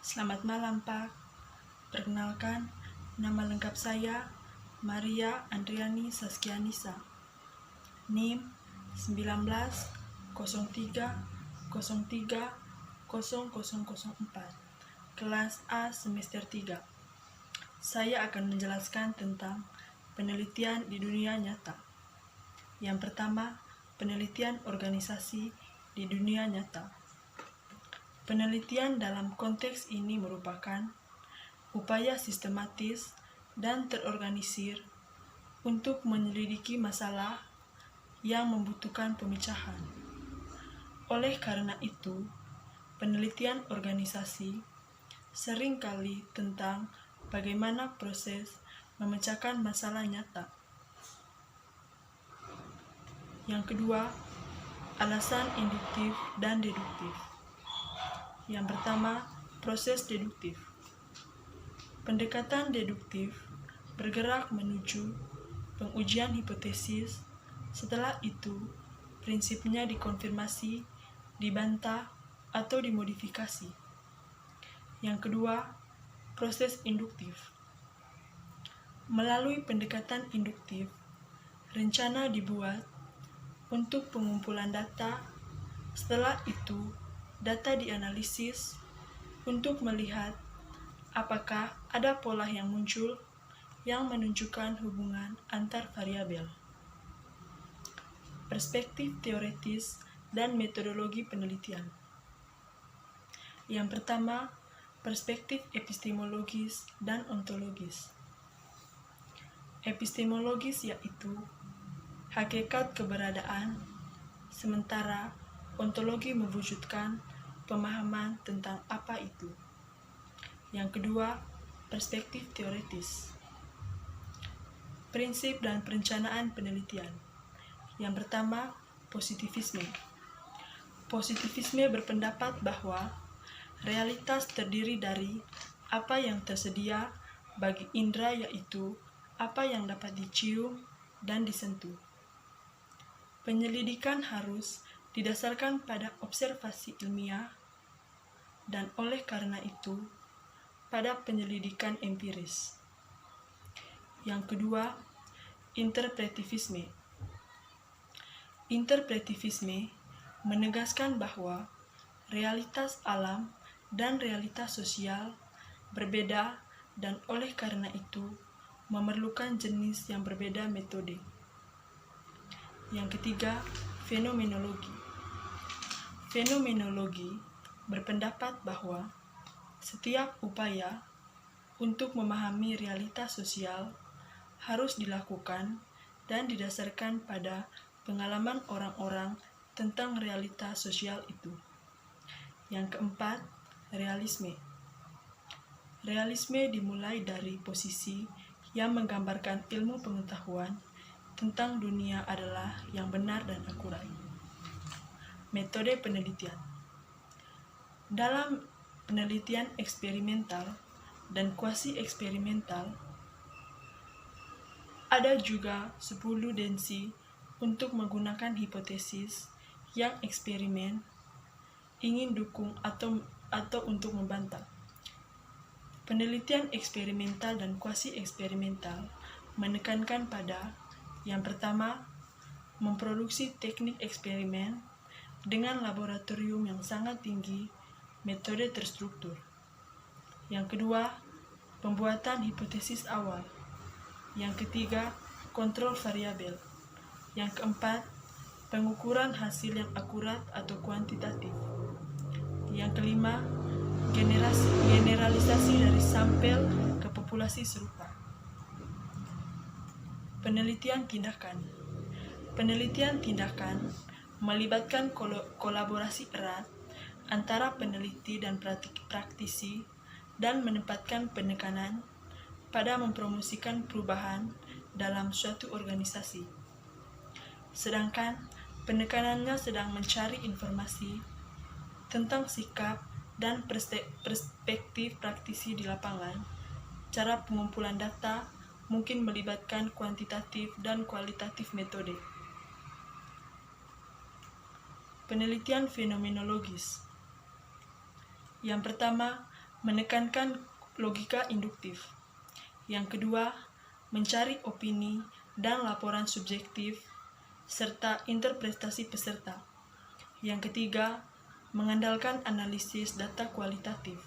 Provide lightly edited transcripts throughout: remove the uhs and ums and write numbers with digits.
Selamat malam, Pak. Perkenalkan, nama lengkap saya Maria Andriani Saskianisa. NIM 1903030004. Kelas A semester 3. Saya akan menjelaskan tentang penelitian di dunia nyata. Yang pertama, penelitian organisasi di dunia nyata. Penelitian dalam konteks ini merupakan upaya sistematis dan terorganisir untuk menyelidiki masalah yang membutuhkan pemecahan. Oleh karena itu, penelitian organisasi seringkali tentang bagaimana proses memecahkan masalah nyata. Yang kedua, alasan induktif dan deduktif. Yang pertama, proses deduktif. Pendekatan deduktif bergerak menuju pengujian hipotesis. Setelah itu, prinsipnya dikonfirmasi, dibantah, atau dimodifikasi. Yang kedua, proses induktif. Melalui pendekatan induktif, rencana dibuat untuk pengumpulan data. Setelah itu, data dianalisis untuk melihat apakah ada pola yang muncul yang menunjukkan hubungan antar variabel. Perspektif teoritis dan metodologi penelitian. Yang pertama, perspektif epistemologis dan ontologis. Epistemologis yaitu hakikat keberadaan, sementara ontologi mewujudkan pemahaman tentang apa itu. Yang kedua, perspektif teoritis. Prinsip dan perencanaan penelitian. Yang pertama, positivisme. Positivisme berpendapat bahwa realitas terdiri dari apa yang tersedia bagi indera, yaitu apa yang dapat dicium dan disentuh. Penyelidikan harus didasarkan pada observasi ilmiah dan oleh karena itu pada penyelidikan empiris. Yang kedua, interpretivisme. Interpretivisme menegaskan bahwa realitas alam dan realitas sosial berbeda dan oleh karena itu memerlukan jenis yang berbeda metode. Yang ketiga, fenomenologi. Fenomenologi berpendapat bahwa setiap upaya untuk memahami realitas sosial harus dilakukan dan didasarkan pada pengalaman orang-orang tentang realitas sosial itu. Yang keempat, realisme. Realisme dimulai dari posisi yang menggambarkan ilmu pengetahuan tentang dunia adalah yang benar dan akurat. Metode penelitian. Dalam penelitian eksperimental dan kuasi eksperimental, ada juga 10 densi untuk menggunakan hipotesis yang eksperimen ingin dukung atau untuk membantah. Penelitian eksperimental dan kuasi eksperimental menekankan pada yang pertama, memproduksi teknik eksperimen dengan laboratorium yang sangat tinggi, metode terstruktur. Yang kedua, pembuatan hipotesis awal. Yang ketiga, kontrol variabel. Yang keempat, pengukuran hasil yang akurat atau kuantitatif. Yang kelima, generalisasi dari sampel ke populasi serupa. Penelitian tindakan. Penelitian tindakan melibatkan kolaborasi erat antara peneliti dan praktisi dan menempatkan penekanan pada mempromosikan perubahan dalam suatu organisasi. Sedangkan penekanannya sedang mencari informasi tentang sikap dan perspektif praktisi di lapangan. Cara pengumpulan data mungkin melibatkan kuantitatif dan kualitatif metode. Penelitian fenomenologis. Yang pertama, menekankan logika induktif. Yang kedua, mencari opini dan laporan subjektif serta interpretasi peserta. Yang ketiga, mengandalkan analisis data kualitatif.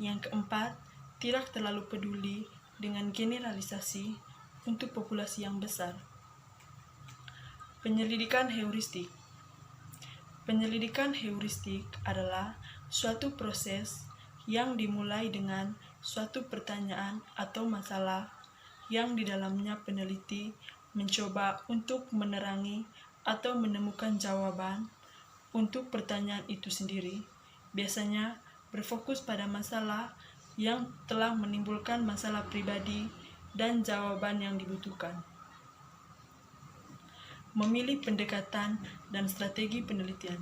Yang keempat, tidak terlalu peduli dengan generalisasi untuk populasi yang besar. Penyelidikan heuristik. Penyelidikan heuristik adalah suatu proses yang dimulai dengan suatu pertanyaan atau masalah yang di dalamnya peneliti mencoba untuk menerangi atau menemukan jawaban untuk pertanyaan itu sendiri, biasanya berfokus pada masalah yang telah menimbulkan masalah pribadi dan jawaban yang dibutuhkan. Memilih pendekatan dan strategi penelitian.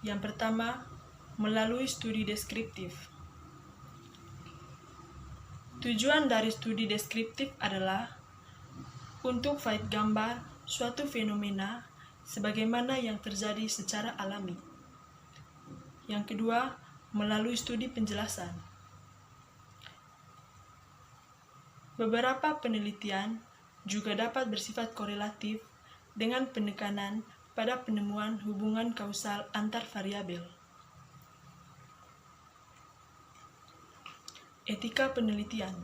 Yang pertama, melalui studi deskriptif. Tujuan dari studi deskriptif adalah untuk faedah gambar suatu fenomena sebagaimana yang terjadi secara alami. Yang kedua, melalui studi penjelasan. Beberapa penelitian juga dapat bersifat korelatif dengan penekanan pada penemuan hubungan kausal antar variabel. Etika penelitian.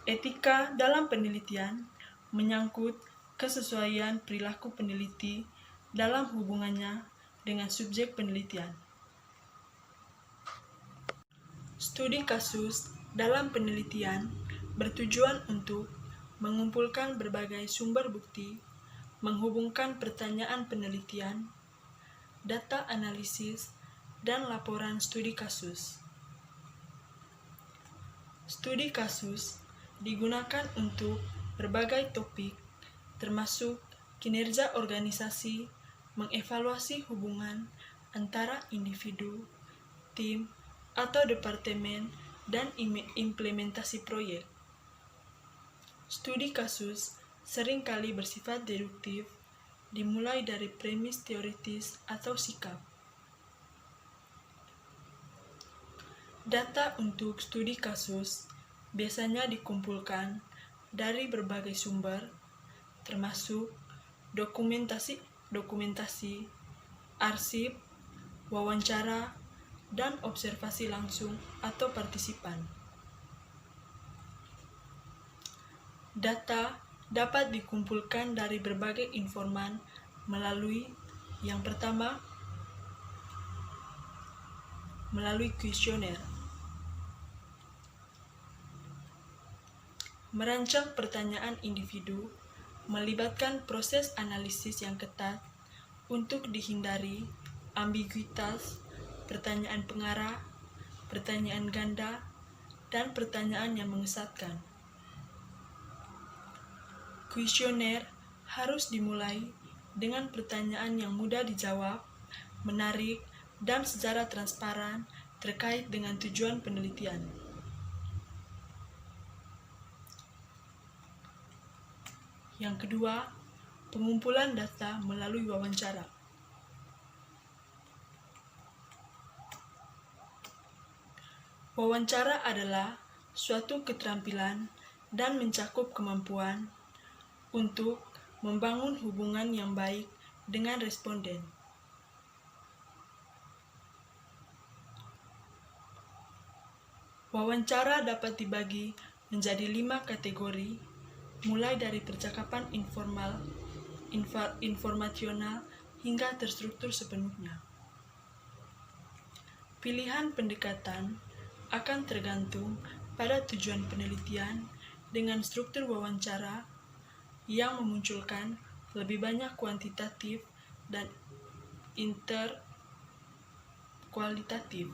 Etika dalam penelitian menyangkut kesesuaian perilaku peneliti dalam hubungannya dengan subjek penelitian. Studi kasus dalam penelitian bertujuan untuk mengumpulkan berbagai sumber bukti, menghubungkan pertanyaan penelitian, data analisis, dan laporan studi kasus. Studi kasus digunakan untuk berbagai topik, termasuk kinerja organisasi, mengevaluasi hubungan antara individu, tim, atau departemen, dan implementasi proyek. Studi kasus seringkali bersifat deduktif, dimulai dari premis teoritis atau sikap. Data untuk studi kasus biasanya dikumpulkan dari berbagai sumber, termasuk dokumentasi, arsip, wawancara, dan observasi langsung atau partisipan. Data dapat dikumpulkan dari berbagai informan melalui yang pertama, melalui kuesioner. Merancang pertanyaan individu melibatkan proses analisis yang ketat untuk dihindari ambiguitas, pertanyaan pengarah, pertanyaan ganda, dan pertanyaan yang menyesatkan. Kuesioner harus dimulai dengan pertanyaan yang mudah dijawab, menarik, dan secara transparan terkait dengan tujuan penelitian. Yang kedua, pengumpulan data melalui wawancara. Wawancara adalah suatu keterampilan dan mencakup kemampuan untuk membangun hubungan yang baik dengan responden. Wawancara dapat dibagi menjadi 5 kategori, mulai dari percakapan informal, informasional, hingga terstruktur sepenuhnya. Pilihan pendekatan akan tergantung pada tujuan penelitian dengan struktur wawancara yang memunculkan lebih banyak kuantitatif dan interkualitatif.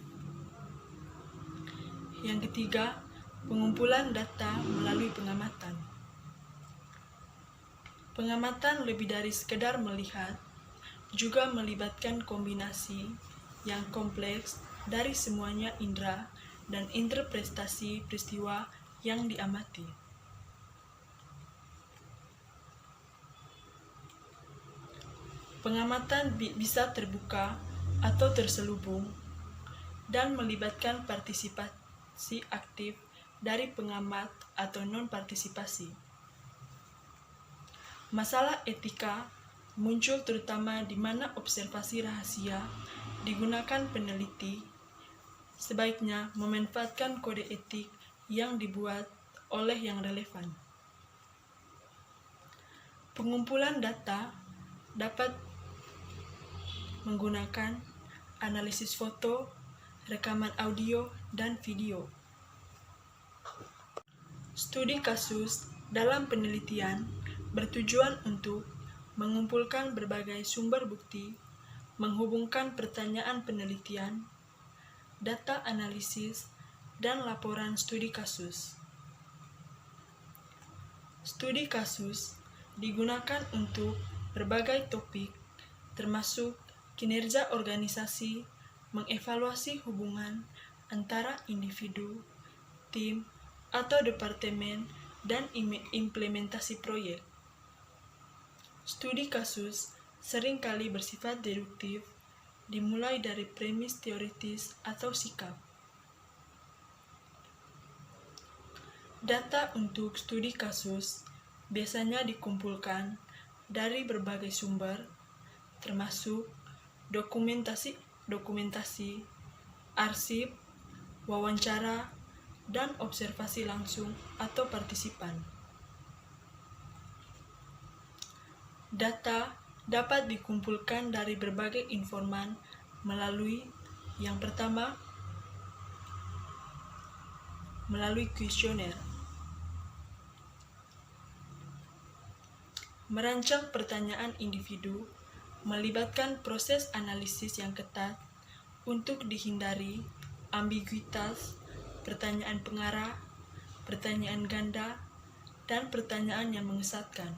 Yang ketiga, pengumpulan data melalui pengamatan. Pengamatan lebih dari sekedar melihat, juga melibatkan kombinasi yang kompleks dari semuanya indera dan interpretasi peristiwa yang diamati. Pengamatan bisa terbuka atau terselubung dan melibatkan partisipasi aktif dari pengamat atau non-partisipasi. Masalah etika muncul terutama di mana observasi rahasia digunakan peneliti sebaiknya memanfaatkan kode etik yang dibuat oleh yang relevan. Pengumpulan data dapat menggunakan analisis foto, rekaman audio, dan video. Studi kasus dalam penelitian bertujuan untuk mengumpulkan berbagai sumber bukti, menghubungkan pertanyaan penelitian, data analisis, dan laporan studi kasus. Studi kasus digunakan untuk berbagai topik, termasuk kinerja organisasi, mengevaluasi hubungan antara individu, tim, atau departemen, dan implementasi proyek. Studi kasus seringkali bersifat deduktif, dimulai dari premis teoritis atau sikap. Data untuk studi kasus biasanya dikumpulkan dari berbagai sumber, termasuk dokumentasi, arsip, wawancara, dan observasi langsung atau partisipan. Data dapat dikumpulkan dari berbagai informan melalui yang pertama, melalui kuesioner. Merancang pertanyaan individu melibatkan proses analisis yang ketat untuk dihindari ambiguitas, pertanyaan pengarah, pertanyaan ganda, dan pertanyaan yang menyesatkan.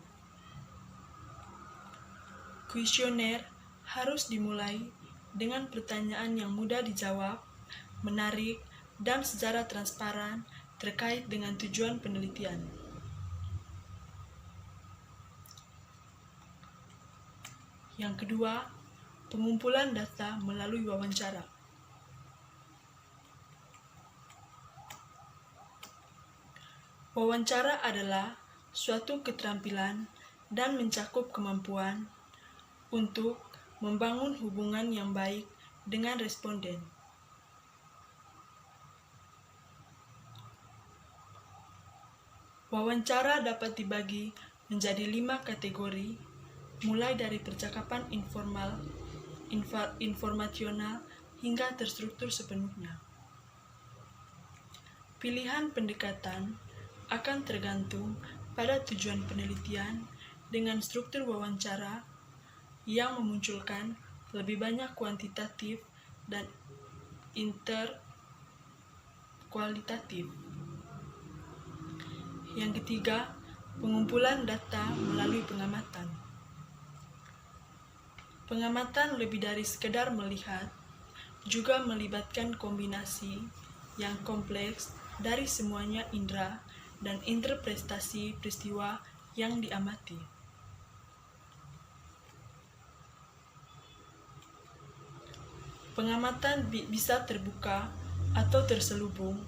Kuesioner harus dimulai dengan pertanyaan yang mudah dijawab, menarik, dan secara transparan terkait dengan tujuan penelitian. Yang kedua, pengumpulan data melalui wawancara. Wawancara adalah suatu keterampilan dan mencakup kemampuan untuk membangun hubungan yang baik dengan responden. Wawancara dapat dibagi menjadi 5 kategori, mulai dari percakapan informal, informasional, hingga terstruktur sepenuhnya. Pilihan pendekatan akan tergantung pada tujuan penelitian dengan struktur wawancara yang memunculkan lebih banyak kuantitatif dan interkualitatif. Yang ketiga, pengumpulan data melalui pengamatan. Pengamatan lebih dari sekedar melihat, juga melibatkan kombinasi yang kompleks dari semuanya indera dan interpretasi peristiwa yang diamati. Pengamatan bisa terbuka atau terselubung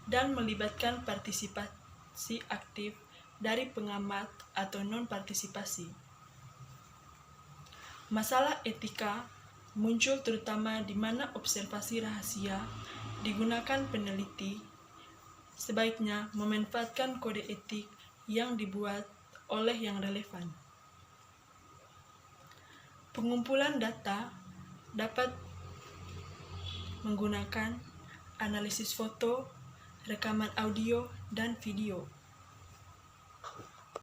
dan melibatkan partisipasi aktif dari pengamat atau non-partisipasi. Masalah etika muncul terutama di mana observasi rahasia digunakan peneliti sebaiknya memanfaatkan kode etik yang dibuat oleh yang relevan. Pengumpulan data dapat menggunakan analisis foto, rekaman audio, dan video.